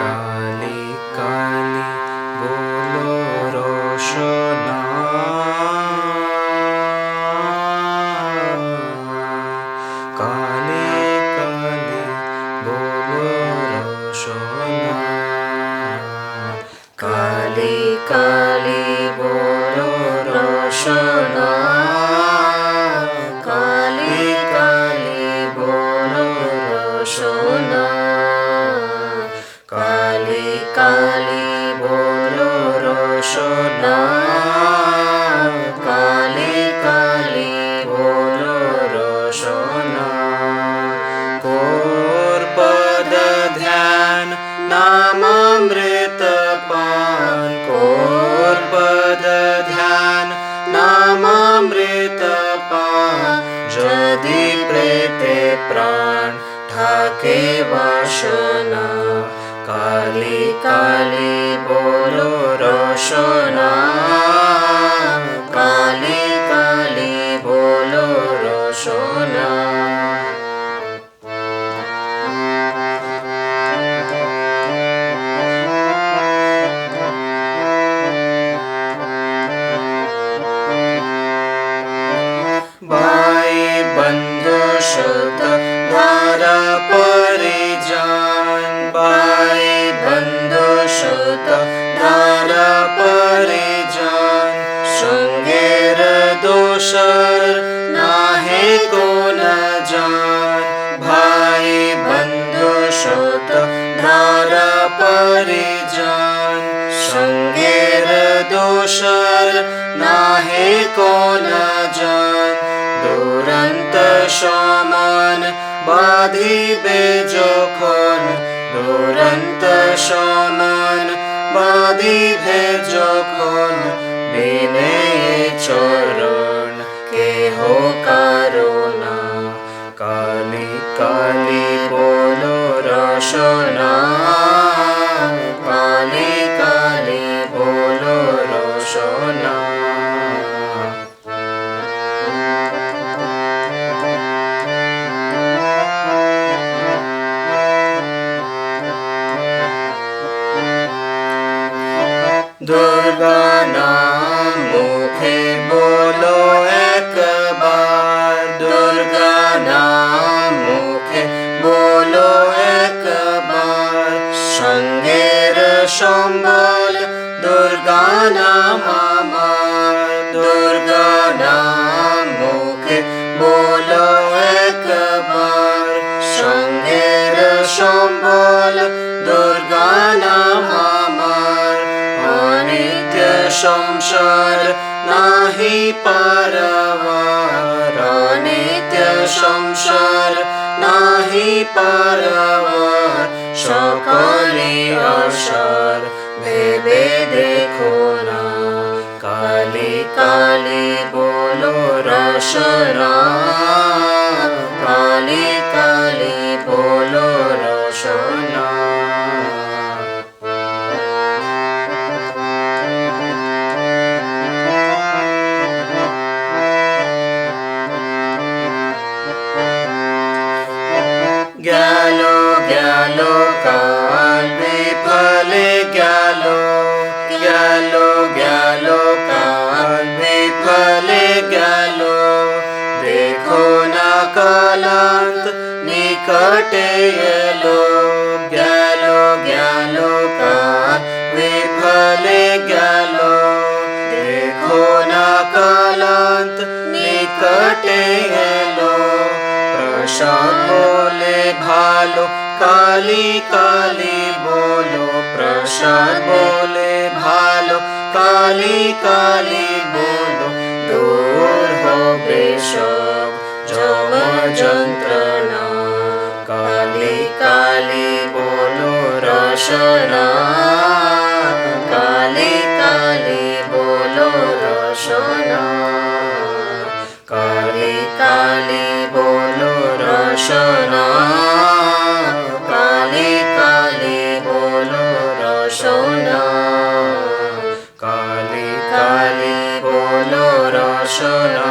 কালি কালি বলো রসনা, কালি কালি বলো রসনা, কালি কালি বলো রসনা, কালি কালি বলো রসনা, কালি কালি বলো রসনা, কালি কালি বলো রসনা। कोर्पद ध्यान नामामृत पान, कोर्पद ध्यान नामामृत पान, यदि प्रेते प्राण ठाके वासना, काली काली बोलो रसना, काली काली बोलो रसना। भाई बंधु सुत धारा परिजान, भाई बंधु सुत धारा परिजान, संगेर दोषर नाहे को न जान, भाई बंधु सुत धारा परिजान, संगेर दोषर नाहे को न जान, দুরন্ত সমান বাঁধিবে যখন, দুরন্ত সমান বাঁধিবে যখন, বিনে চরণ কেহ কারো না, কালি কালি বলো রসনা, কালি কালি বলো রসনা। दुर्गा नाम मुखे बोलो एक बार, दुर्गा नाम मुखे बोलो एक बार, संगेर सम्बल दुर्गा नाम আমার, दुर्गा नाम मुखे बोलो एक बार, संगेर सम्बल दुर्गा नाम আমার, অনিত্য সংসার নাহি পারাবার, অনিত্য সংসার নাহি পারাবার, সকলে অসার ভেবে দেখো না, কালি কালি বলো রসনা, কালি কালি বলো রসনা। গেল গেল কাল বিফলে গেল, গেল গেল কাল বিফলে গেল, দেখো না কালান্ত নিকটে এলো, গেল গেল কাল বিফলে গেল, দেখো না কালান্ত নিকটে এলো, প্রসাদ বলে ভালো কালি কালি বলো, প্রসাদ বলে ভালো কালি কালি বলো, দূর হবে সব জম যন্ত্রণা, কালি কালি বলো রসনা, কালি কালি বলো রসনা, কালি কালি বলো রসনা, কালি কালি বলো রসনা, কালি কালি বলো রসনা।